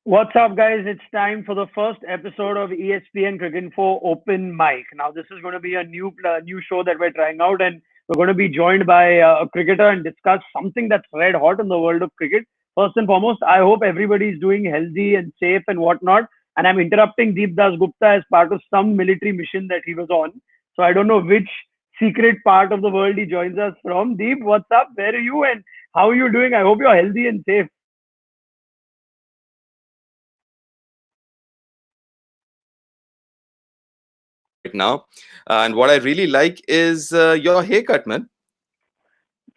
What's up, guys? It's time for the first episode of ESPN Cricket Info Open Mic. Now, this is going to be a new show that we're trying out, and we're going to be joined by a cricketer and discuss something that's red hot in the world of cricket. First and foremost, I hope everybody's doing healthy and safe and whatnot. And I'm interrupting Deep Dasgupta as part of some military mission that he was on. So I don't know which secret part of the world he joins us from. Deep, what's up? Where are you and how are you doing? I hope you're healthy and safe. Right now. And what I really like is your haircut, man.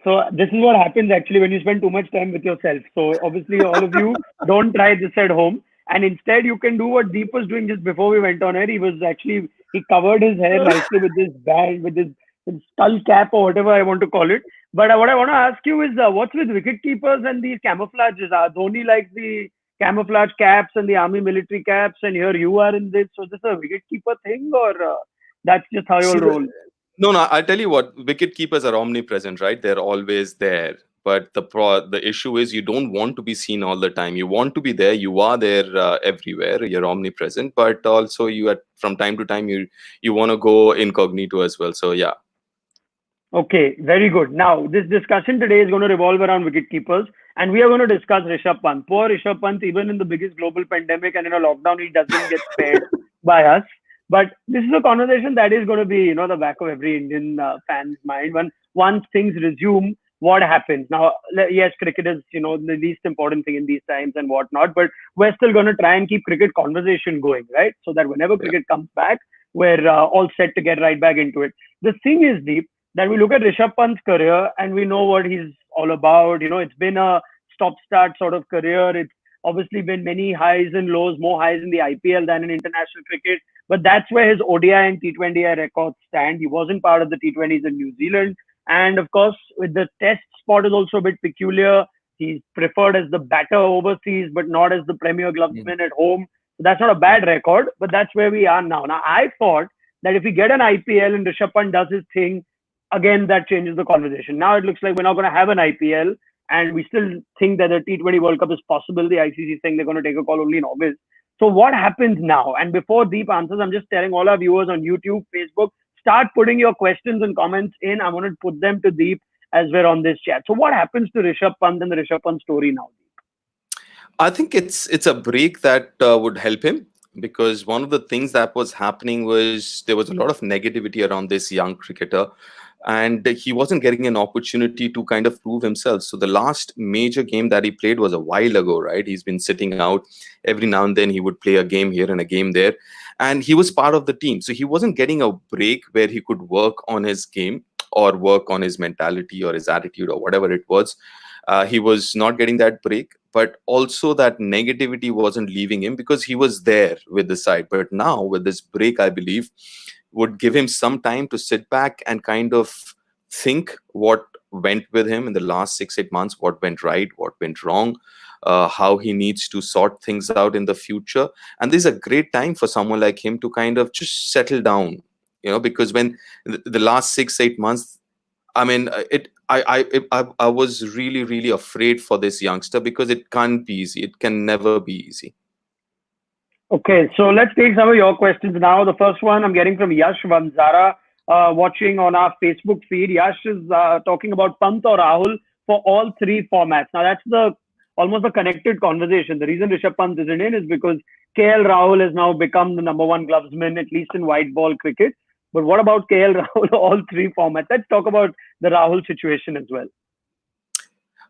So this is what happens actually when you spend too much time with yourself. So obviously, all of you don't try this at home, and instead you can do what Deep was doing just before we went on air. He covered his hair nicely with this band, with this skull cap or whatever I want to call it. But what I want to ask you is, what's with wicket keepers and these camouflages? Dhoni likes the camouflage caps and the army military caps, and here you are in this. So is this a wicket keeper thing, or that's just how you all See, roll? no, I'll tell you what, wicket keepers are omnipresent, right? They're always there. But the issue is you don't want to be seen all the time. You want to be there. You are there everywhere. You're omnipresent, but also from time to time you want to go incognito as well. So yeah. Okay, very good. Now, this discussion today is going to revolve around wicket keepers, and we are going to discuss Rishabh Pant. Poor Rishabh Pant, even in the biggest global pandemic and in a lockdown, he doesn't get spared by us. But this is a conversation that is going to be, the back of every Indian fan's mind. Once things resume, what happens? Now, yes, cricket is, the least important thing in these times and whatnot, but we're still going to try and keep cricket conversation going, right? So that whenever Yeah. cricket comes back, we're all set to get right back into it. The thing is, Deep, that we look at Rishabh Pant's career and we know what he's all about. It's been a stop-start sort of career. It's obviously been many highs and lows, more highs in the IPL than in international cricket. But that's where his ODI and T20 records stand. He wasn't part of the T20s in New Zealand. And of course, with the test spot is also a bit peculiar. He's preferred as the batter overseas, but not as the premier Mm. glovesman at home. So that's not a bad record, but that's where we are now. Now, I thought that if we get an IPL and Rishabh Pant does his thing, again, that changes the conversation. Now it looks like we're not going to have an IPL, and we still think that the T20 World Cup is possible. The ICC is saying they're going to take a call only in August. So what happens now? And before Deep answers, I'm just telling all our viewers on YouTube, Facebook, start putting your questions and comments in. I want to put them to Deep as we're on this chat. So what happens to Rishabh Pant and the Rishabh Pant story now? I think it's a break that would help him, because one of the things that was happening was there was a lot of negativity around this young cricketer, and he wasn't getting an opportunity to kind of prove himself. So the last major game that he played was a while ago, right? He's been sitting out. Every now and then he would play a game here and a game there, and he was part of the team, so he wasn't getting a break where he could work on his game or work on his mentality or his attitude or whatever it was. He was not getting that break, but also that negativity wasn't leaving him because he was there with the side. But now with this break, I believe would give him some time to sit back and kind of think what went with him in the last 6 8 months, what went right, what went wrong, how he needs to sort things out in the future. And this is a great time for someone like him to kind of just settle down, because when the last 6 8 months, I mean, I was really, really afraid for this youngster because it can't be easy. It can never be easy. Okay, so let's take some of your questions now. The first one I'm getting from Yash Vanzara, watching on our Facebook feed. Yash is talking about Pant or Rahul for all three formats. Now that's the almost a connected conversation. The reason Rishabh Pant isn't in is because KL Rahul has now become the number one glovesman, at least in white ball cricket. But what about KL Rahul, all three formats? Let's talk about the Rahul situation as well.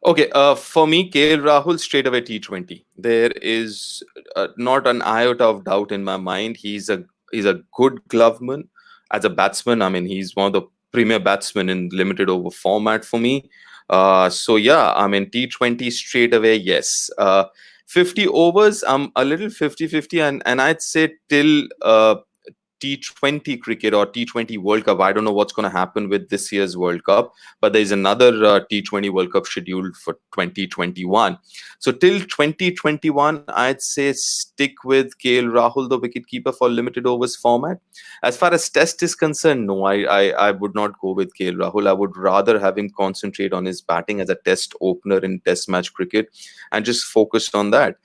Okay, for me, KL Rahul straight away T20. There is not an iota of doubt in my mind. He's a good gloveman as a batsman. I mean, he's one of the premier batsmen in limited over format for me. So yeah, I mean T20 straight away, yes. 50 overs, I'm a little 50-50, and I'd say till T20 cricket or T20 World Cup. I don't know what's going to happen with this year's World Cup, but there's another T20 World Cup scheduled for 2021. So till 2021, I'd say stick with KL Rahul, the wicketkeeper for limited overs format. As far as Test is concerned, no, I would not go with KL Rahul. I would rather have him concentrate on his batting as a Test opener in Test match cricket and just focus on that.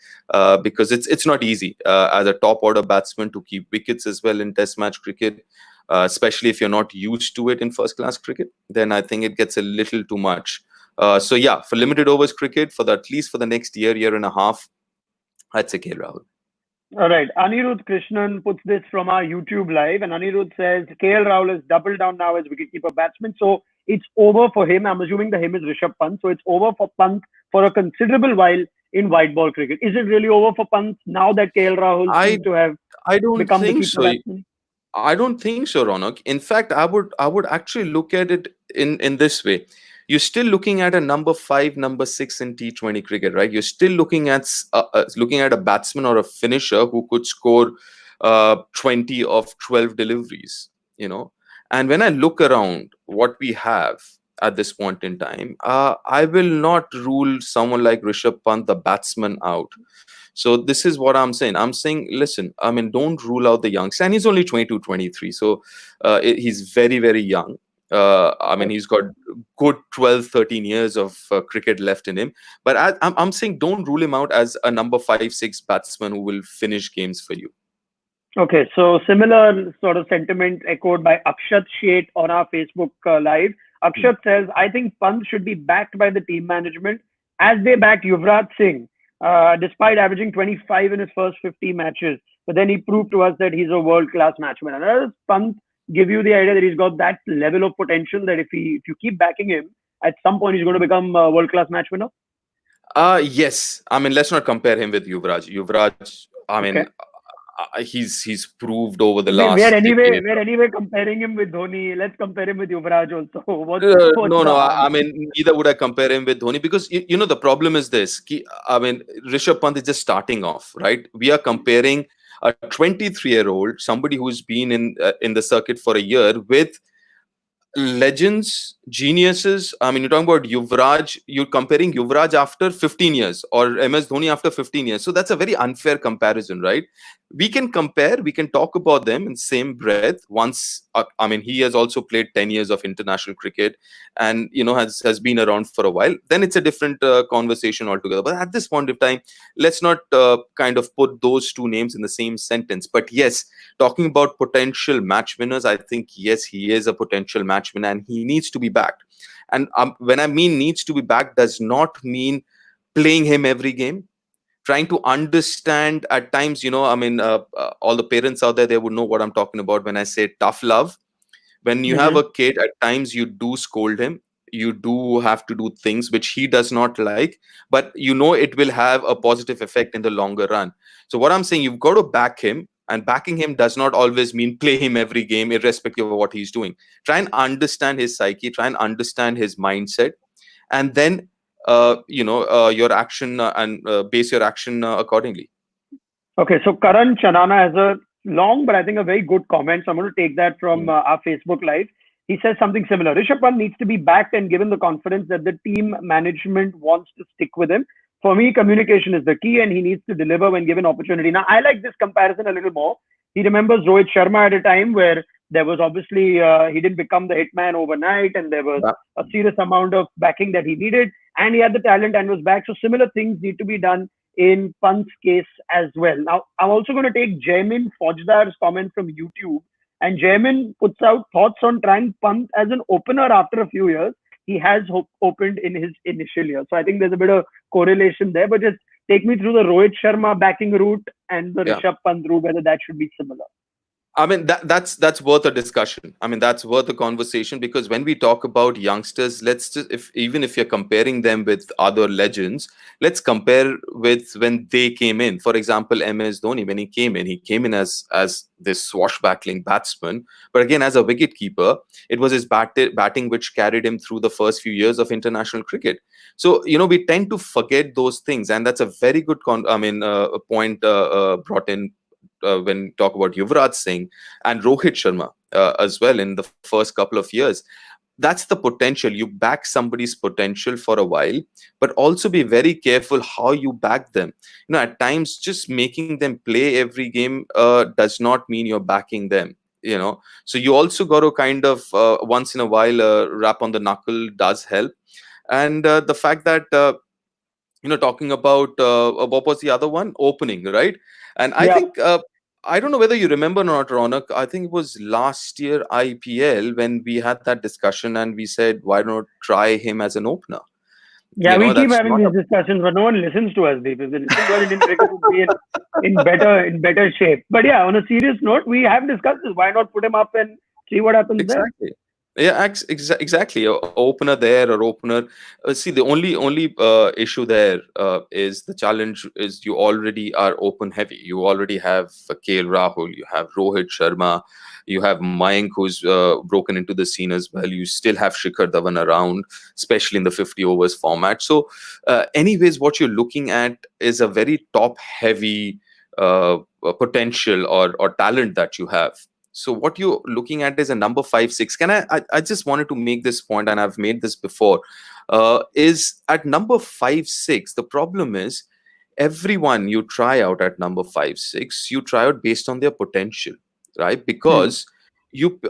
because it's not easy as a top order batsman to keep wickets as well in Test match cricket, especially if you're not used to it in first class cricket. Then I think it gets a little too much. So yeah, for limited overs cricket, at least for the next year and a half, I'd say KL Rahul. All right. Anirudh Krishnan puts this from our YouTube live, and Anirudh says KL Rahul has doubled down now as wicketkeeper batsman. So it's over for him. I'm assuming the him is Rishabh Pant. So it's over for Pant for a considerable while in white ball cricket. Is it really over for Pant now that KL Rahul I seems to have I don't become the think keeper so. batsman? I don't think so, Ronak. In fact, I would actually look at it in this way. You're still looking at a number five, number six in T20 cricket, right? You're still looking at a batsman or a finisher who could score 20 of 12 deliveries, you know. And when I look around what we have at this point in time, I will not rule someone like Rishabh Pant, the batsman, out. So this is what I'm saying. I'm saying, listen, I mean, don't rule out the youngster. And he's only 22, 23. So he's very, very young. I mean, he's got good 12, 13 years of cricket left in him. But I'm saying don't rule him out as a number five, six batsman who will finish games for you. Okay, so similar sort of sentiment echoed by Akshat Sheth on our Facebook live. Akshat says, I think Pant should be backed by the team management as they backed Yuvraj Singh, despite averaging 25 in his first 50 matches. But then he proved to us that he's a world class matchman. And does Pant give you the idea that he's got that level of potential that if you keep backing him, at some point he's going to become a world class matchman? Yes. I mean, let's not compare him with Yuvraj. Yuvraj, I mean, Okay. he's proved over the We are last anyway decade. we're anyway comparing him with Dhoni. Let's compare him with Yuvraj also. What's No, the no. harm? I mean, neither would I compare him with Dhoni because you know the problem is this. I mean, Rishabh Pant is just starting off, right? We are comparing a 23-year-old, somebody who's been in the circuit for a year, with legends, geniuses. I mean, you're talking about Yuvraj. You're comparing Yuvraj after 15 years or MS Dhoni after 15 years. So that's a very unfair comparison, right? We can compare. We can talk about them in same breath. Once, I mean, he has also played 10 years of international cricket, and has been around for a while. Then it's a different conversation altogether. But at this point of time, let's not kind of put those two names in the same sentence. But yes, talking about potential match winners, I think yes, he is a potential match winner, and he needs to be backed. And when I mean needs to be backed, does not mean playing him every game. Trying to understand at times, I mean, all the parents out there, they would know what I'm talking about when I say tough love. When you have Hmm. a kid, at times you do scold him, you do have to do things which he does not like, but it will have a positive effect in the longer run. So what I'm saying, you've got to back him, and backing him does not always mean play him every game irrespective of what he's doing. Try and understand his psyche, try and understand his mindset, and then your action, and base your action accordingly. Okay, so Karan Chanana has a long but I think a very good comment. So I'm going to take that from Mm. our Facebook live. He says something similar. Rishabh Pant needs to be backed and given the confidence that the team management wants to stick with him. For me, communication is the key, and he needs to deliver when given opportunity. Now, I like this comparison a little more. He remembers Rohit Sharma at a time where there was obviously he didn't become the hitman overnight, and there was Yeah. a serious amount of backing that he needed, and he had the talent and was back. So similar things need to be done in Pant's case as well. Now, I'm also going to take Jaimin Fojdar's comment from YouTube. And Jaimin puts out thoughts on trying Pant as an opener after a few years. He has opened in his initial year. So I think there's a bit of correlation there. But just take me through the Rohit Sharma backing route and the Yeah. Rishabh Pant route, whether that should be similar. I mean, that's worth a discussion. I mean, that's worth a conversation, because when we talk about youngsters, let's just, if even if you're comparing them with other legends, let's compare with when they came in. For example, MS Dhoni, when he came in as this swashbuckling batsman, but again as a wicket keeper. It was his batting which carried him through the first few years of international cricket. So we tend to forget those things, and that's a very good point brought in when we talk about Yuvraj Singh and Rohit Sharma as well in the first couple of years. That's the potential. You back somebody's potential for a while, but also be very careful how you back them. At times, just making them play every game does not mean you're backing them. So you also got to kind of once in a while rap on the knuckle does help. And the fact that talking about what was the other one? Opening, right? And I Yeah, think I don't know whether you remember or not, Ronak. I think it was last year IPL when we had that discussion and we said, why not try him as an opener? yeah. We keep That's having not a these discussions, but no one listens to us, Deep. If they listen to us, Indian cricket would be in better shape. But yeah, on a serious note, we have discussed this. Why not put him up and see what happens there? exactly. Yeah, exactly. A opener there or opener. See, the only issue there is the challenge is you already are open heavy. You already have KL Rahul, you have Rohit Sharma, you have Mayank who's broken into the scene as well. You still have Shikhar Dhawan around, especially in the 50 overs format. So, anyways, what you're looking at is a very top heavy potential or talent that you have. So what you're looking at is a number 5 6. I just wanted to make this point, and I've made this before. Is at number 5 6. The problem is everyone you try out at number 5 6, you try out based on their potential, right? Hmm. Because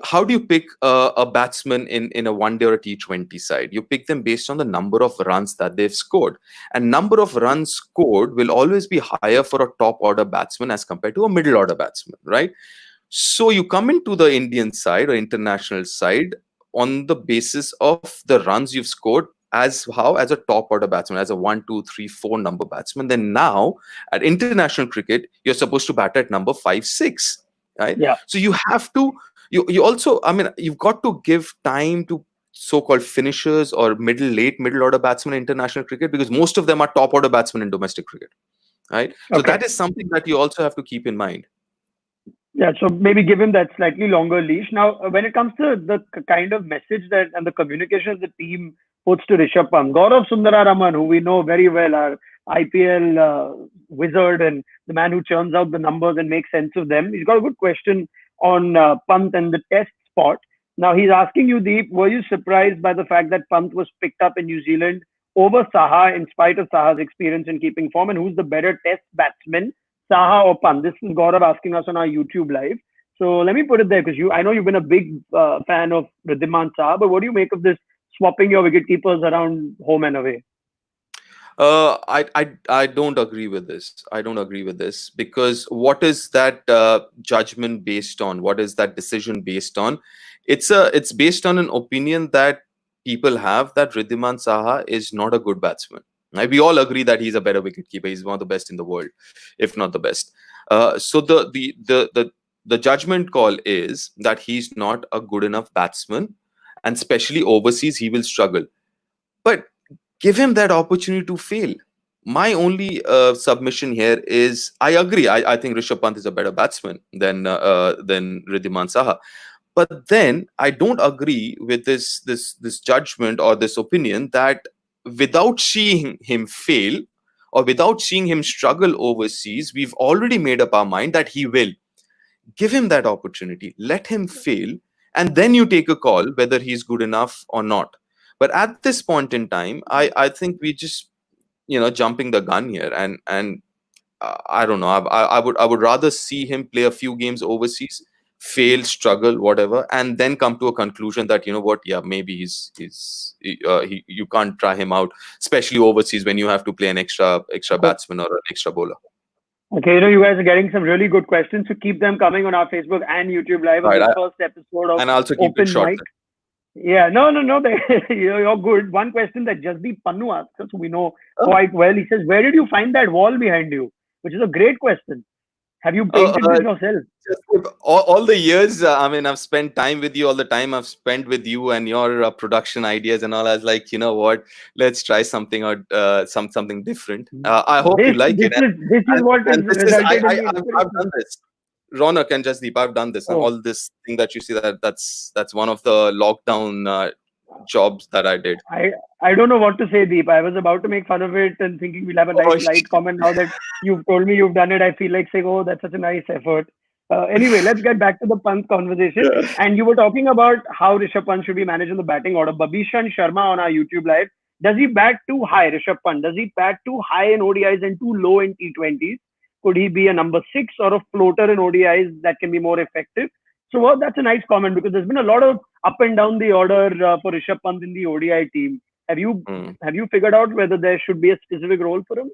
how do you pick a batsman in a one day or a T20 side? You pick them based on the number of runs that they've scored, and number of runs scored will always be higher for a top order batsman as compared to a middle order batsman, right? So you come into the Indian side or international side on the basis of the runs you've scored as a top order batsman, as a 1, 2, 3, 4 number batsman. Then now at international cricket, you're supposed to bat at number 5 6, right? Yeah. So you have to you also, I mean, you've got to give time to so-called finishers or middle order batsmen in international cricket, because most of them are top order batsmen in domestic cricket, right? So Okay. that is something that you also have to keep in mind. Yeah, so maybe give him that slightly longer leash. Now, when it comes to the kind of message that and the communication the team puts to Rishabh Pant, Gaurav Sundararaman, who we know very well, our IPL wizard and the man who churns out the numbers and makes sense of them, he's got a good question on Pant and the test spot. Now, he's asking you, Deep, were you surprised by the fact that Pant was picked up in New Zealand over Saha in spite of Saha's experience in keeping form? And who's the better test batsman, Saha or Pan? This is Gaurav asking us on our YouTube live. So let me put it there because I know you've been a big fan of Riddhiman Saha, but what do you make of this swapping your wicket keepers around home and away? I don't agree with this. I don't agree with this because what is that judgment based on? What is that decision based on? It's based on an opinion that people have that Riddhiman Saha is not a good batsman. Right? We all agree that he's a better wicketkeeper. He's one of the best in the world, if not the best. So the judgment call is that he's not a good enough batsman, and especially overseas he will struggle. But give him that opportunity to fail. My only submission here is I agree. I think Rishabh Pant is a better batsman than Riddhiman Saha. But then I don't agree with this judgment or this opinion that without seeing him fail or without seeing him struggle overseas, we've already made up our mind that he will. Give him that opportunity, let him fail, and then you take a call whether he's good enough or not. But at this point in time, I think we just jumping the gun here, and I don't know. I would rather see him play a few games overseas, fail, struggle, whatever, and then come to a conclusion that what, yeah, maybe you can't try him out, especially overseas when you have to play an extra batsman or an extra bowler. Okay, you guys are getting some really good questions, so keep them coming on our Facebook and YouTube live on Right, this first episode of and also keep it Open short. Mic. Yeah, no, you're good. One question that Jasdeep Pannu asked us, we know Oh, quite well. He says, "Where did you find that wall behind you?" Which is a great question. Have you oh, painted this yourself? just all the years, I mean, I've spent time with you, all the time I've spent with you and your production ideas and all. I was like, you know what, let's try something out, something different. I hope you This like this it. is this is and, what has and this is resulted in the I've inspiration. done this. Ronak and Jasdeep, I've done this, and Oh, all this thing that you see, that's one of the lockdown jobs that I did. I I don't know what to say, Deep. I was about to make fun of it and thinking we'll have a nice Oh, light comment. Now that you've told me you've done it, I feel like saying, "Oh, that's such a nice effort." Anyway, let's get back to the Pant conversation. And you were talking about how Rishabh Pant should be managed in the batting order. Babishan Sharma on our YouTube live. Does he bat too high, Rishabh Pant? Does he bat too high in ODIs and too low in T20s? Could he be a number six or a floater in ODIs that can be more effective? So that's a nice comment because there's been a lot of up and down the order for Rishabh Pant in the ODI team. Have you Mm. have you figured out whether there should be a specific role for him?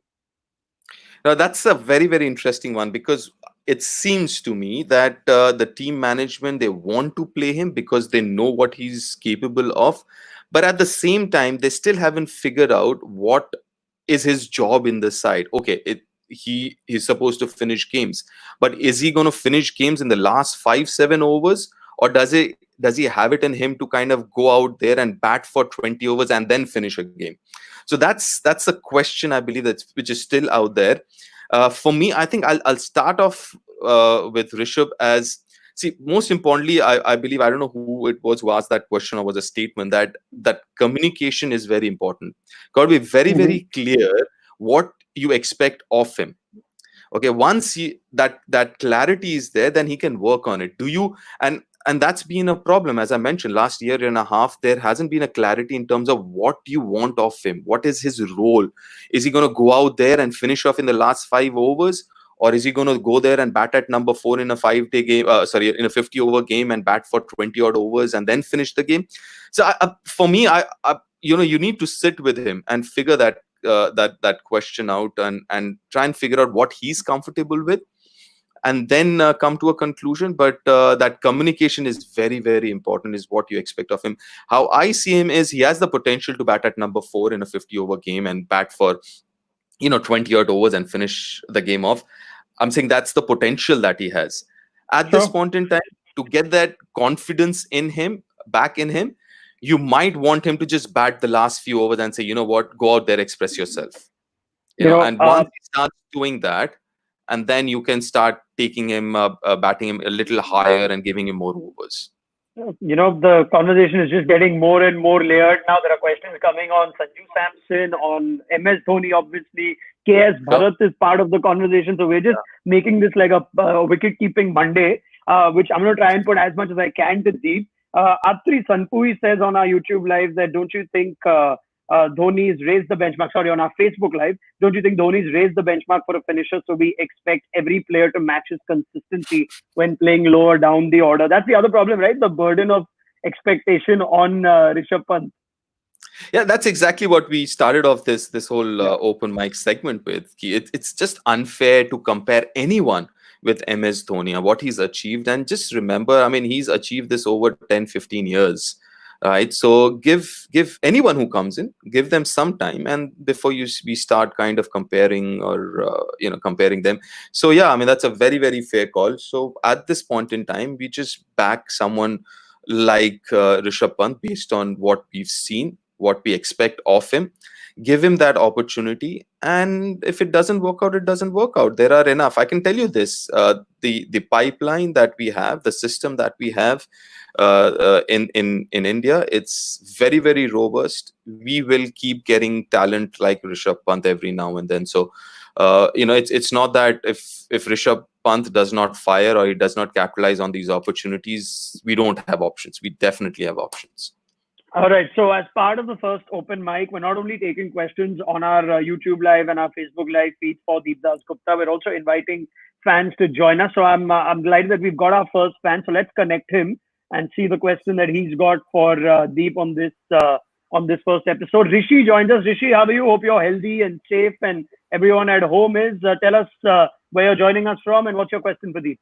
Now, that's a very, very interesting one because it seems to me that the team management, they want to play him because they know what he's capable of. But at the same time, they still haven't figured out what is his job in the side. Okay, he's supposed to finish games, but is he going to finish games in the last 5 7 overs, or does he have it in him to kind of go out there and bat for 20 overs and then finish a game? So that's a question, I believe, that's which is still out there. For me, I think I'll start off with Rishabh as, see, most importantly, I believe, I don't know who it was who asked that question or was a statement, that communication is very important. Got to be very, Hmm. very clear what you expect of him. Okay, once that clarity is there, then he can work on it. Do you and that's been a problem, as I mentioned, last year and a half. There hasn't been a clarity in terms of what you want of him. What is his role? Is he going to go out there and finish off in the last 5 overs, or is he going to go there and bat at number 4 in a 5 day game, sorry, in a 50 over game, and bat for 20 odd overs and then finish the game? So for me, you need to sit with him and figure that question out, and try and figure out what he's comfortable with, and then come to a conclusion. But that communication is very, very important, is what you expect of him. How I see him is, he has the potential to bat at number 4 in a 50 over game and bat for 20 odd overs and finish the game off. I'm saying that's the potential that he has at this Sure. point in time. To get that confidence in him, back in him, you might want him to just bat the last few overs and say, you know what, go out there, express yourself. You know, And once he starts doing that, and then you can start taking him, batting him a little higher and giving him more overs. the conversation is just getting more and more layered. Now there are questions coming on Sanju Samson, on MS Dhoni, obviously. KS Sure. Bharat is part of the conversation. So we're just making this like a wicket keeping Monday, which I'm going to try and put as much as I can to Deep. Atri Sanpui says on our YouTube live that don't you think Dhoni's raised the benchmark? Sorry, on our Facebook live, don't you think Dhoni's raised the benchmark for a finisher? So we expect every player to match his consistency when playing lower down the order. That's the other problem, right? The burden of expectation on Rishabh Pant. Yeah, that's exactly what we started off this whole Yeah. open mic segment with. It's just unfair to compare anyone with MS Dhoni and what he's achieved. And just remember, I mean, he's achieved this over 10, 15 years. Right, so give anyone who comes in, give them some time, and before we start kind of comparing, or comparing them. So yeah, I mean, that's a very, very fair call. So at this point in time, we just back someone like Rishabh Pant based on what we've seen, what we expect of him. Give him that opportunity, and if it doesn't work out, it doesn't work out. There are enough. I can tell you this: the pipeline that we have, the system that we have in India, it's very, very robust. We will keep getting talent like Rishabh Pant every now and then. So it's not that if Rishabh Pant does not fire or he does not capitalize on these opportunities, we don't have options. We definitely have options. All right. So, as part of the first open mic, we're not only taking questions on our YouTube live and our Facebook live feed for Deep Dasgupta, we're also inviting fans to join us. So, I'm delighted that we've got our first fan. So, let's connect him and see the question that he's got for Deep on this first episode. Rishi joins us. Rishi, how are you? Hope you're healthy and safe, and everyone at home is. Tell us where you're joining us from and what's your question for Deep.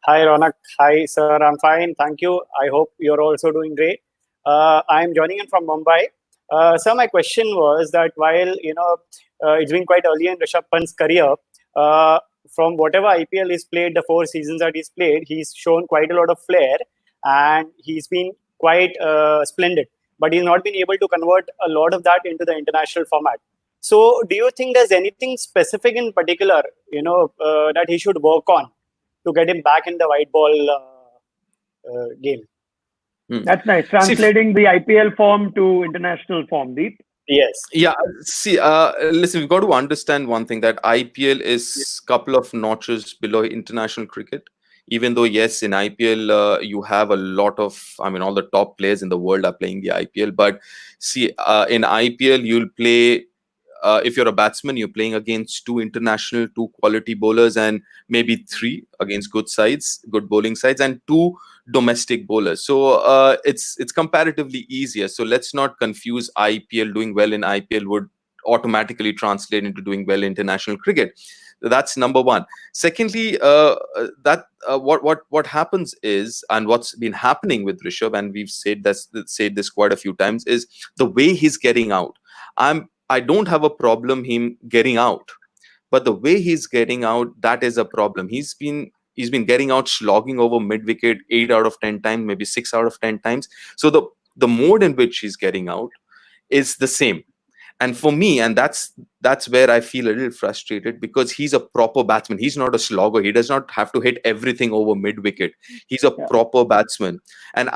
Hi, Ronak. Hi, sir. I'm fine. Thank you. I hope you're also doing great. I'm joining in from Mumbai. Sir, my question was that while, it's been quite early in Rishabh Pant's career, from whatever IPL he's played, the 4 seasons that he's played, he's shown quite a lot of flair and he's been quite splendid. But he's not been able to convert a lot of that into the international format. So do you think there's anything specific in particular, that he should work on to get him back in the white ball game? That's nice. Translating the IPL form to international form, Deep. Yes. Yeah. See, listen, we've got to understand one thing, that IPL is a couple of notches below international cricket. Even though, yes, in IPL, you have a lot of, I mean, all the top players in the world are playing the IPL. But see, in IPL, you'll play if you're a batsman, you're playing against two international, two quality bowlers, and maybe three against good sides, good bowling sides, and two domestic bowlers. So it's comparatively easier. So let's not confuse IPL. Doing well in IPL would automatically translate into doing well in international cricket. That's number one. Secondly, what happens is, and what's been happening with Rishabh, and we've said this quite a few times, is the way he's getting out. I don't have a problem him getting out, but the way he's getting out, that is a problem. He's been getting out slogging over mid wicket 8 out of 10 times, maybe 6 out of 10 times. So the mode in which he's getting out is the same. And for me, and that's where I feel a little frustrated, because he's a proper batsman. He's not a slogger. He does not have to hit everything over mid wicket. He's a Yeah. proper batsman. And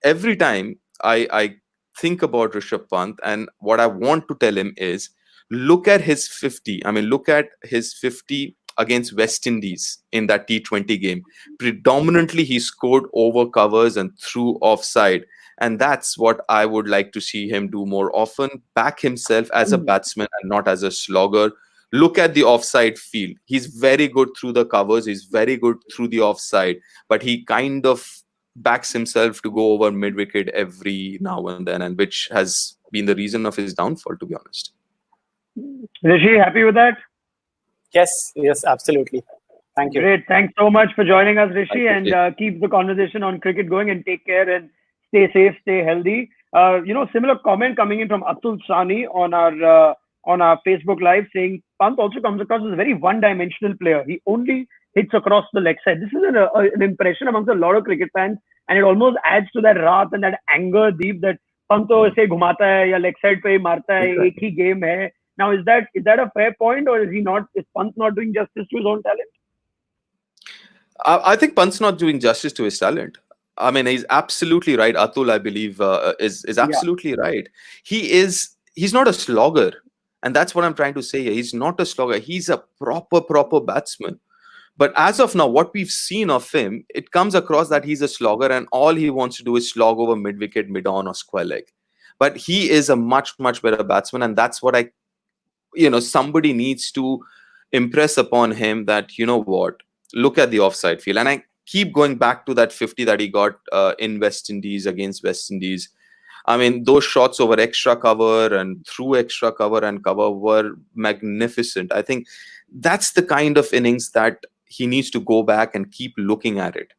every time I think about Rishabh Pant, and what I want to tell him is, look at his 50. I mean, look at his 50 against West Indies in that T20 game. Predominantly, he scored over covers and through offside. And that's what I would like to see him do more often. Back himself as a batsman and not as a slogger. Look at the offside field. He's very good through the covers. He's very good through the offside. But he kind of backs himself to go over mid wicket every now and then, and which has been the reason of his downfall, to be honest. Rishi, happy with that? Yes, absolutely. Thank you. Great. Thanks so much for joining us, Rishi, Thank you. and keep the conversation on cricket going, and take care and stay safe, stay healthy. Similar comment coming in from Atul Sani on our Facebook Live, saying Pant also comes across as a very one-dimensional player. He only hits across the leg side. This is an impression amongst a lot of cricket fans, and it almost adds to that wrath and that anger, Deep, that Pant to ऐसे घुमाता है या leg side पे ही मारता है, एक ही game है. Now, is that a fair point, or is Pant not doing justice to his own talent? I think Pant's not doing justice to his talent. I mean, he's absolutely right. Atul, I believe, is absolutely right. He's not a slogger, and that's what I'm trying to say here. He's not a slogger. He's a proper batsman. But as of now, what we've seen of him, it comes across that he's a slogger, and all he wants to do is slog over mid wicket, mid on, or square leg. But he is a much better batsman, and that's what somebody needs to impress upon him, that, you know what, look at the offside field. And I keep going back to that 50 that he got in West Indies, against West Indies. I mean, those shots over extra cover and through extra cover and cover were magnificent. I think that's the kind of innings that he needs to go back and keep looking at it.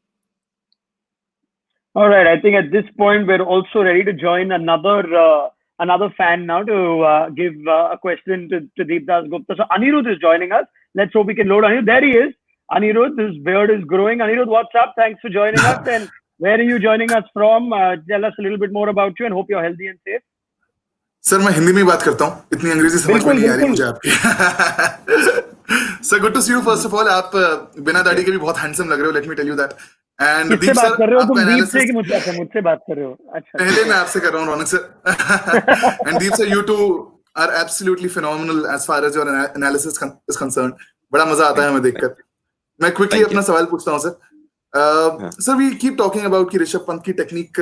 All right. I think at this point, we're also ready to join another fan now to give a question to Deep Dasgupta. So Anirudh is joining us. Let's hope we can load Anirudh. There he is. Anirudh, his beard is growing. Anirudh, what's up? Thanks for joining us. And where are you joining us from? Tell us a little bit more about you, and hope you're healthy and safe. Sir मैं हिंदी में ही बात करता हूँ, इतनी अंग्रेजी समझ में नहीं आ रही मुझे आपकी. Sir good to see you. First of all, आप बिना दाढ़ी के भी बहुत हैंडसम लग रहे हो, let me tell you that. And किससे बात कर रहे हो तुम? दीप से कि मुझसे बात कर रहे हो? अच्छा, पहले मैं आपसे कर रहा हूँ, Raunak sir. And Deep sir, you two are absolutely phenomenal as far as your analysis is concerned. बड़ा मजा आता है हमें देखकर. मैं क्विकली अपना सवाल पूछता हूँ sir. Sir, we keep talking about कि ऋषभ पंत की टेक्निक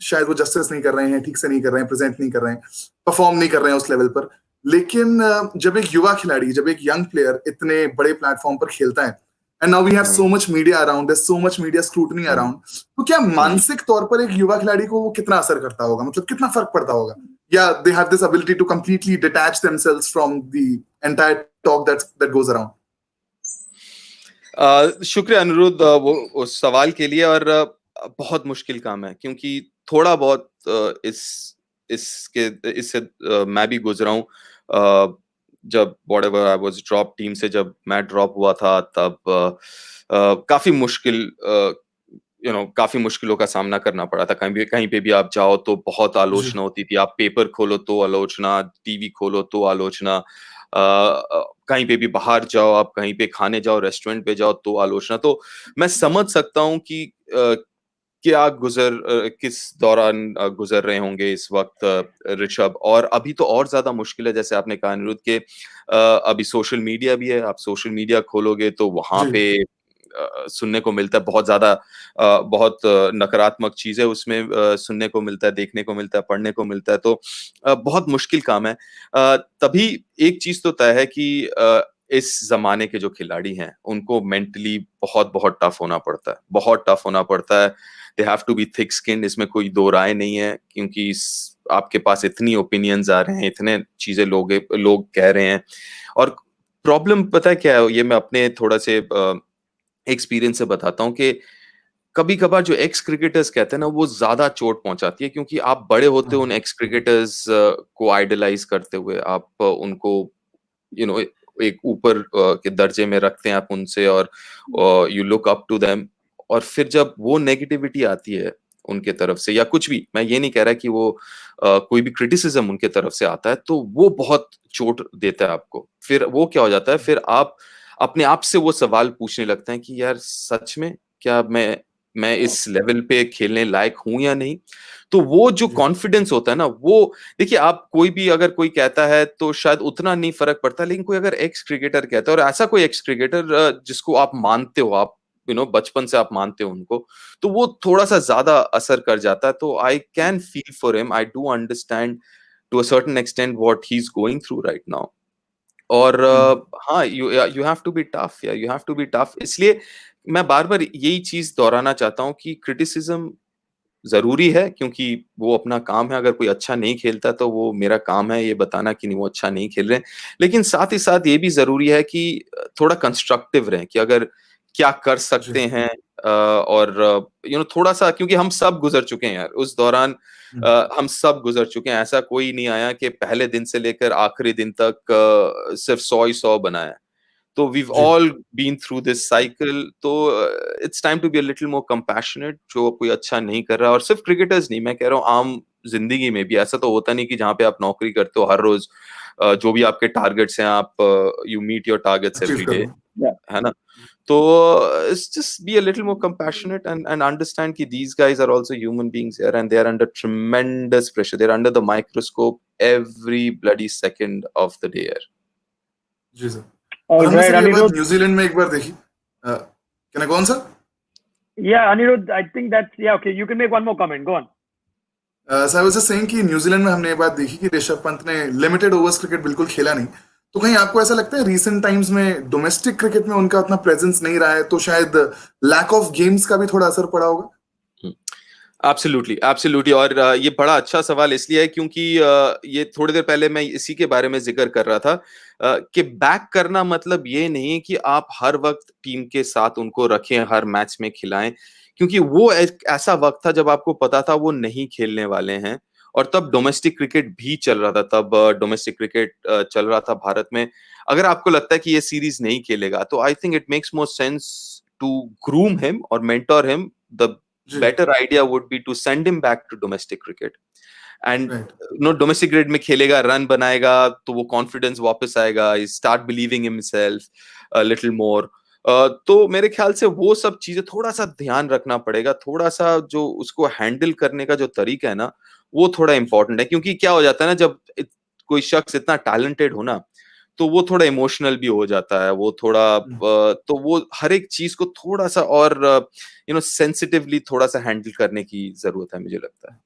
शायद वो जस्टिस नहीं कर रहे हैं, ठीक से नहीं कर रहे हैं, प्रेजेंट नहीं कर रहे हैं, परफॉर्म नहीं कर रहे हैं उस लेवल पर. लेकिन जब एक युवा खिलाड़ी, जब एक यंग प्लेयर इतने बड़े प्लेटफॉर्म पर खेलता है, and now we have so much media around, there so much media scrutiny around, तो क्या मानसिक तौर पर एक युवा खिलाड़ी को वो कितना असर करता होगा? मतलब कितना फर्क पड़ता होगा? या they have this ability to completely detach themselves from the entire talk that goes around? शुक्रिया अनिरुद्ध उस सवाल के लिए. और बहुत मुश्किल काम है, क्योंकि थोड़ा बहुत इससे मैं भी गुजरा हूँ. जब whatever I was drop team से जब मैं ड्रॉप हुआ था, तब काफी मुश्किलों का सामना करना पड़ा था. कहीं पे भी आप जाओ तो बहुत आलोचना होती थी. आप पेपर खोलो तो आलोचना, टीवी खोलो तो आलोचना, कहीं पे भी बाहर जाओ, आप कहीं पे खाने जाओ, रेस्टोरेंट पे जाओ तो आलोचना. तो मैं समझ सकता हूँ कि किस दौरान गुजर रहे होंगे इस वक्त ऋषभ. और अभी तो और ज्यादा मुश्किल है, जैसे आपने कहा अनिरुद्ध, के अभी सोशल मीडिया भी है. आप सोशल मीडिया खोलोगे तो वहां पे सुनने को मिलता है, बहुत ज्यादा बहुत नकारात्मक चीजें उसमें सुनने को मिलता है, देखने को मिलता है, पढ़ने को मिलता है, तो बहुत मुश्किल काम है। तभी एक चीज तो तय है कि इस जमाने के जो खिलाड़ी हैं उनको मेंटली बहुत बहुत टफ होना पड़ता है, बहुत टफ होना पड़ता है। They have to be thick skinned, इसमें कोई दो राय नहीं है, क्योंकि आपके पास इतनी ओपिनियंस आ रहे हैं, इतने चीजें लोग कह रहे हैं। और प्रॉब्लम पता है क्या है, ये मैं अपने थोड़ा से एक्सपीरियंस से बताता हूँ कि कभी कभार जो एक्स क्रिकेटर्स कहते हैं ना, वो ज्यादा चोट पहुंचाती है, क्योंकि आप बड़े होते हो उन एक्स क्रिकेटर्स को आइडलाइज करते हुए, आप उनको एक ऊपर के दर्जे में रखते हैं आप उनसे, और you look up to them. और फिर जब वो नेगेटिविटी आती है उनके तरफ से, या कुछ भी, मैं ये नहीं कह रहा कि वो कोई भी क्रिटिसिज्म उनके तरफ से आता है, तो वो बहुत चोट देता है आपको। फिर वो क्या हो जाता है, फिर आप अपने आप से वो सवाल पूछने लगते हैं कि यार सच में क्या मैं इस लेवल पे खेलने लायक हूं या नहीं। तो वो जो कॉन्फिडेंस होता है ना, वो देखिए, आप कोई भी अगर कोई कहता है तो शायद उतना नहीं फर्क पड़ता, लेकिन कोई अगर एक्स क्रिकेटर कहता है, और ऐसा कोई एक्स क्रिकेटर जिसको आप मानते हो, आप बचपन से आप मानते हो उनको, तो वो थोड़ा सा ज्यादा असर कर जाता है। तो I can feel for him, I do understand to a certain extent what he is going through right now. और हाँ, you have to be tough, yeah you have to be tough. इसलिए मैं बार बार यही चीज दोहराना चाहता हूँ कि क्रिटिसिज्म जरूरी है, क्योंकि वो अपना काम है। अगर कोई अच्छा नहीं खेलता तो वो मेरा काम है ये बताना कि नहीं, वो अच्छा नहीं खेल रहे। लेकिन साथ ही साथ ये भी जरूरी है कि थोड़ा कंस्ट्रक्टिव रहें, कि अगर क्या कर सकते हैं, और थोड़ा सा, क्योंकि हम सब गुजर चुके हैं यार उस दौरान, हम सब गुजर चुके हैं। ऐसा कोई नहीं आया कि पहले दिन से लेकर आखिरी दिन तक सिर्फ 100 बनाया। तो we've all been through this cycle, तो it's time to be a little more compassionate। जो कोई अच्छा नहीं कर रहा, और सिर्फ क्रिकेटर्स नहीं, मैं कह रहा हूँ आम जिंदगी में भी ऐसा तो होता नहीं कि जहाँ पे आप नौकरी करते हो हर रोज जो भी आपके टारगेट्स हैं, आप you meet your targets every day, है ना। तो just be a little more compassionate, and understand कि these guys are also human beings here, and they are under tremendous pressure, they're under the microscope every bloody second of the day here। जी sir. All हमने right, sir ये बात Anirudh. New Zealand में एक बार देखी। क्या कौन सा? Yeah, Anirudh, I think that's, yeah, okay. You can make one more comment. Go on. Sir, I was just saying कि न्यूजीलैंड में हमने ये बात देखी कि ऋषभ पंत ने लिमिटेड ओवर्स क्रिकेट बिल्कुल खेला नहीं। तो कहीं आपको ऐसा लगता है रीसेंट टाइम्स में डोमेस्टिक क्रिकेट में उनका उतना प्रेजेंस नहीं रहा है, तो शायद लैक ऑफ गेम्स का भी थोड़ा असर पड़ा होगा? Absolutely, absolutely. और ये बड़ा अच्छा सवाल इसलिए है क्योंकि ये थोड़ी देर पहले मैं इसी के बारे में जिक्र कर रहा था कि बैक करना मतलब ये नहीं कि आप हर वक्त टीम के साथ उनको रखें, हर मैच में खिलाएं, क्योंकि वो एक ऐसा वक्त था जब आपको पता था वो नहीं खेलने वाले हैं। और तब डोमेस्टिक क्रिकेट भी चल रहा था, तब डोमेस्टिक क्रिकेट चल रहा था भारत में। अगर आपको लगता है कि ये सीरीज नहीं खेलेगा, तो I think it makes more sense to groom him और mentor him. The better idea would be to send him back to domestic cricket, and domestic cricket में खेलेगा, रन बनाएगा, तो वो कॉन्फिडेंस वापस आएगा, he start believing himself a little more। तो मेरे ख्याल से वो सब चीजें थोड़ा सा ध्यान रखना पड़ेगा, थोड़ा सा जो उसको हैंडल करने का जो तरीका है ना, वो थोड़ा इंपॉर्टेंट है। क्योंकि क्या हो जाता है ना, जब कोई शख्स इतना टैलेंटेड हो ना, तो वो थोड़ा इमोशनल भी हो जाता है, वो थोड़ा तो वो हर एक चीज को थोड़ा सा और सेंसिटिवली थोड़ा सा हैंडल करने की जरूरत है, मुझे लगता है।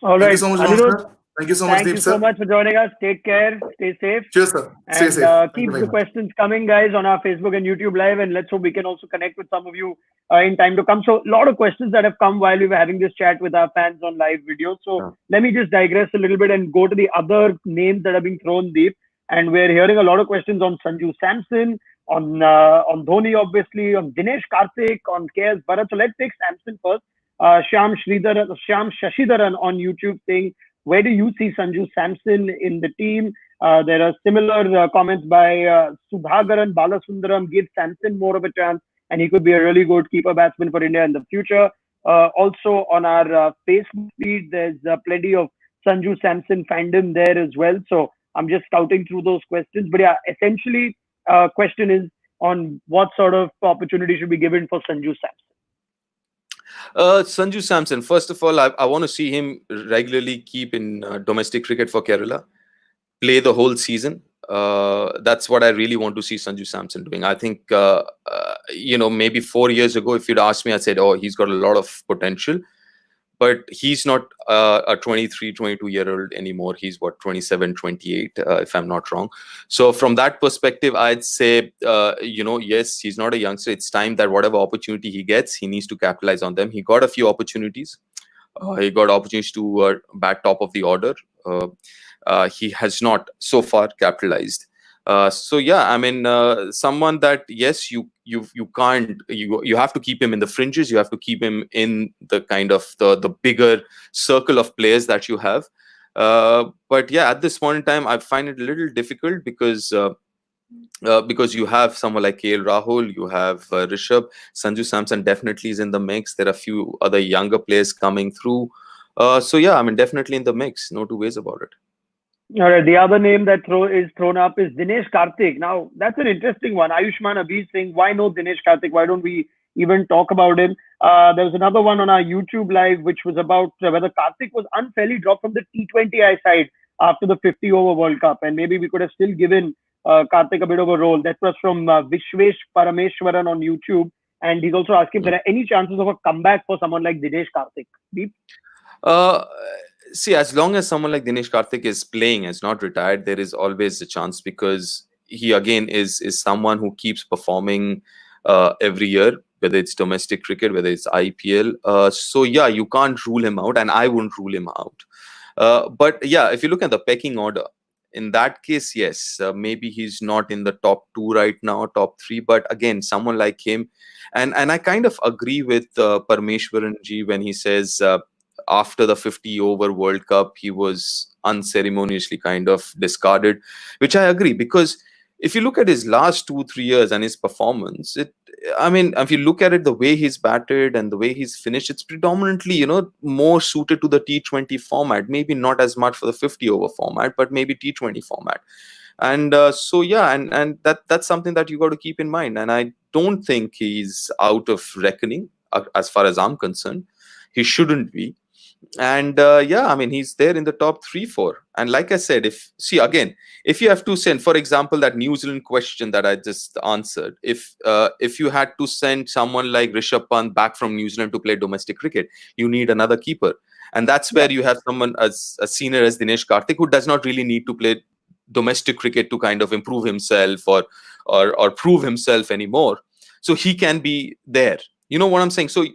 All right, Anirudh, Thank you so much, thank Deep you sir. so much for joining us. Take care, stay safe, Cheers, sir. Stay and safe. Thank keep you the very much. questions coming, guys, on our Facebook and YouTube live. And let's hope we can also connect with some of you in time to come. So, a lot of questions that have come while we were having this chat with our fans on live videos. So, let me just digress a little bit and go to the other names that are being thrown deep. And we're hearing a lot of questions on Sanju Samson, on Dhoni, obviously, on Dinesh Karthik, on KS Bharat. So, let's take Samson first. Shyam Shashidharan on YouTube saying, where do you see Sanju Samson in the team? There are similar comments by Sudhagaran Balasundaram. Give Samson more of a chance, and he could be a really good keeper batsman for India in the future. Also, on our Facebook feed, there's plenty of Sanju Samson fandom there as well. So I'm just scouting through those questions. But yeah, essentially, question is on what sort of opportunity should be given for Sanju Samson. Sanju Samson, first of all, I want to see him regularly keep in domestic cricket for Kerala, play the whole season. That's what I really want to see Sanju Samson doing. I think, maybe 4 years ago, if you'd asked me, I said, oh, he's got a lot of potential. But he's not a 23, 22-year-old anymore. He's what, 27, 28, if I'm not wrong. So from that perspective, I'd say, yes, he's not a youngster. It's time that whatever opportunity he gets, he needs to capitalize on them. He got a few opportunities. He got opportunities to bat top of the order. He has not so far capitalized. So yeah, I mean, someone that, yes, you can't, you have to keep him in the fringes. You have to keep him in the kind of the bigger circle of players that you have. But yeah, at this point in time, I find it a little difficult because you have someone like KL Rahul, you have Rishabh. Sanju Samson definitely is in the mix. There are a few other younger players coming through. So yeah, I mean, definitely in the mix. No two ways about it. All right, the other name that is thrown up is Dinesh Karthik. Now, that's an interesting one. Ayushman Abhi saying, why no Dinesh Karthik? Why don't we even talk about him? There was another one on our YouTube live, which was about whether Karthik was unfairly dropped from the T20I side after the 50-over World Cup. And maybe we could have still given Karthik a bit of a role. That was from Vishwesh Parameshwaran on YouTube. And he's also asking if there are any chances of a comeback for someone like Dinesh Karthik. Deep? See, as long as someone like Dinesh Karthik is playing, is not retired, there is always a chance, because he again is someone who keeps performing every year, whether it's domestic cricket, whether it's IPL. So yeah, you can't rule him out, and I wouldn't rule him out. But yeah, if you look at the pecking order, in that case, yes, maybe he's not in the top two right now, top three. But again, someone like him, and I kind of agree with Parameshwaran ji when he says, after the 50-over World Cup, he was unceremoniously kind of discarded, which I agree, because if you look at his last 2-3 years and his performance, if you look at it, the way he's batted and the way he's finished, it's predominantly, more suited to the T20 format, maybe not as much for the 50-over format, but maybe T20 format. And so yeah, and that's something that you got to keep in mind. And I don't think he's out of reckoning as far as I'm concerned. He shouldn't be. And yeah, I mean, he's there in the top 3-4. And like I said, if you have to send, for example, that New Zealand question that I just answered, if you had to send someone like Rishabh Pant back from New Zealand to play domestic cricket, you need another keeper. And that's where you have someone as senior as Dinesh Karthik, who does not really need to play domestic cricket to kind of improve himself or prove himself anymore. So he can be there. You know what I'm saying? So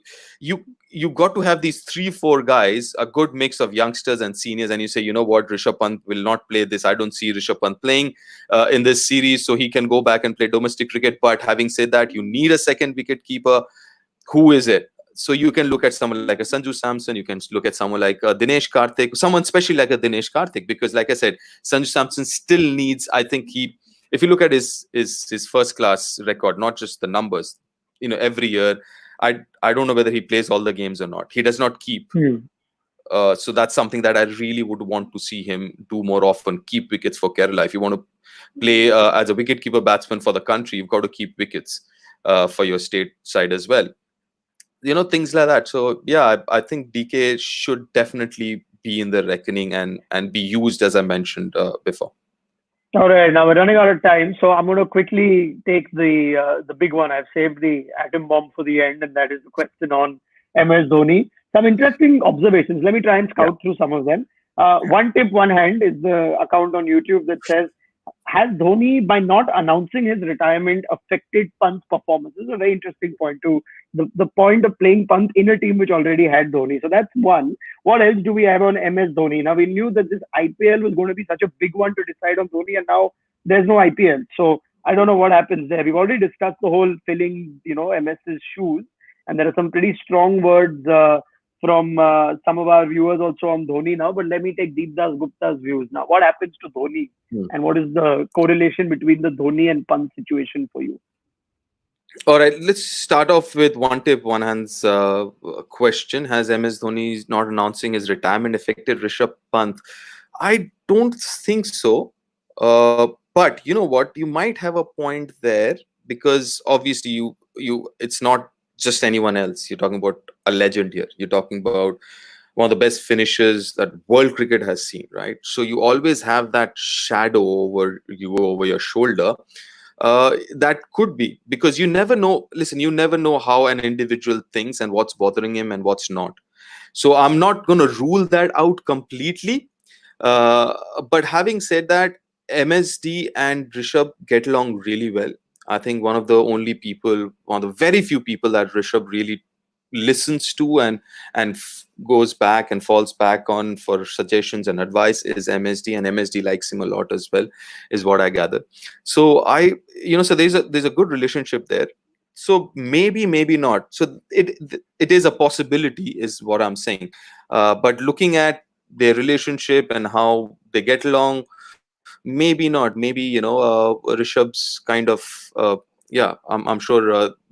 you got to have these 3-4 guys, a good mix of youngsters and seniors, and you say, you know what, Rishabh Pant will not play this. I don't see Rishabh Pant playing in this series, so he can go back and play domestic cricket. But having said that, you need a second wicket keeper. Who is it? So you can look at someone like a Sanju Samson, you can look at someone like Dinesh Karthik, someone especially like a Dinesh Karthik, because like I said, Sanju Samson still needs, I think if you look at his first class record, not just the numbers, every year, I don't know whether he plays all the games or not. He does not keep. So that's something that I really would want to see him do more often, keep wickets for Kerala. If you want to play as a wicketkeeper batsman for the country, you've got to keep wickets for your state side as well. Things like that. So yeah, I think DK should definitely be in the reckoning and be used, as I mentioned before. All right, now we're running out of time, so I'm going to quickly take the big one. I've saved the atom bomb for the end, and that is the question on MS Dhoni. Some interesting observations. Let me try and scout through some of them. One tip, one hand is the account on YouTube that says, has Dhoni, by not announcing his retirement, affected Pant's performance? This is a very interesting point to the point of playing Pant in a team which already had Dhoni. So that's one. What else do we have on MS Dhoni? Now, we knew that this IPL was going to be such a big one to decide on Dhoni, and now there's no IPL. So I don't know what happens there. We've already discussed the whole filling, MS's shoes, and there are some pretty strong words from some of our viewers also on Dhoni now. But let me take Deep Dasgupta's views now. What happens to Dhoni, and what is the correlation between the Dhoni and Pant situation for you? All right, let's start off with one tip, one hand's question. Has MS Dhoni not announcing his retirement affected Rishabh Pant? I don't think so. But you know what? You might have a point there, because obviously it's not just anyone else. You're talking about a legend here. You're talking about one of the best finishes that world cricket has seen, right? So you always have that shadow over your shoulder. That could be because you never know. Listen, you never know how an individual thinks and what's bothering him and what's not. So I'm not going to rule that out completely. Uh, but having said that, MSD and Rishabh get along really well. I think one of the very few people that Rishabh really listens to and goes back and falls back on for suggestions and advice is MSD, and MSD likes him a lot as well, is what I gather. So so there's a good relationship there. So maybe not. So it is a possibility, is what I'm saying. But looking at their relationship and how they get along, maybe not. Maybe Rishabh's kind of yeah. I'm sure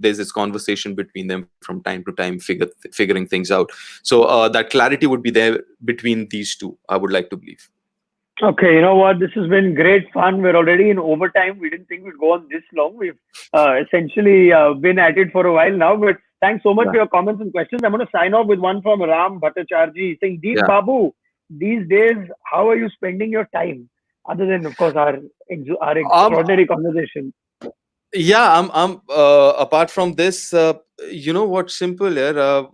there's this conversation between them from time to time, figuring things out. So that clarity would be there between these two, I would like to believe. Okay, you know what? This has been great fun. We're already in overtime. We didn't think we'd go on this long. We've essentially been at it for a while now. But thanks so much Yeah. for your comments and questions. I'm going to sign off with one from Ram Bhattacharji saying, Deep Yeah. Babu, these days, how are you spending your time? Other than, of course, our um extraordinary conversation. yeah, I'm apart from this, you know what, simple here.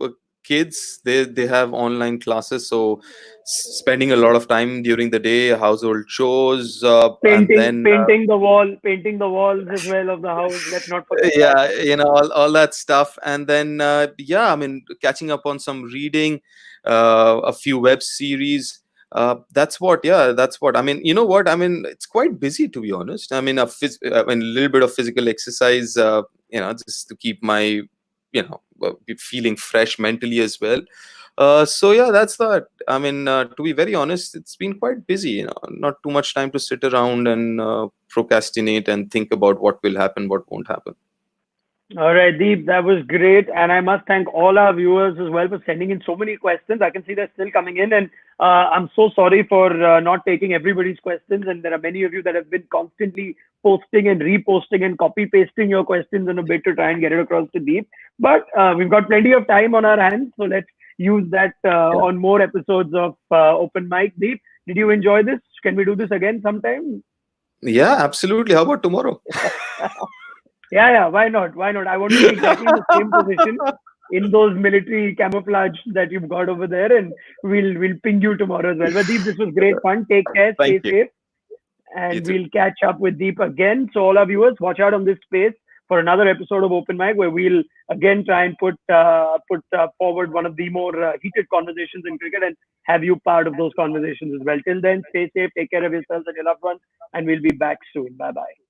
Kids, they have online classes, so spending a lot of time during the day, household chores, and then Painting the walls as well of the house. Let's not forget that. yeah, all that stuff. And then yeah, I mean, catching up on some reading, a few web series. That's what, yeah, that's what I mean. You know what I mean, it's quite busy, to be honest. I mean, I mean, a little bit of physical exercise, just to keep my, feeling fresh mentally as well. So yeah, that's that. I mean, to be very honest, it's been quite busy. Not too much time to sit around and procrastinate and think about what will happen, what won't happen. All right, Deep, that was great. And I must thank all our viewers as well for sending in so many questions. I can see they're still coming in. And I'm so sorry for not taking everybody's questions. And there are many of you that have been constantly posting and reposting and copy pasting your questions in a bit to try and get it across to Deep. But we've got plenty of time on our hands. So let's use that Yeah. on more episodes of Open Mic. Deep, did you enjoy this? Can we do this again sometime? Yeah, absolutely. How about tomorrow? Yeah, why not? Why not? I want to be exactly in the same position in those military camouflage that you've got over there, and we'll ping you tomorrow as well. But Deep, this was great fun. Take care, stay Thank you. safe, You and too. we'll catch up with Deep again. So all our viewers, watch out on this space for another episode of Open Mic, where we'll again try and put forward one of the more heated conversations in cricket and have you part of those conversations as well. Till then, stay safe, take care of yourselves and your loved ones, and we'll be back soon. Bye bye.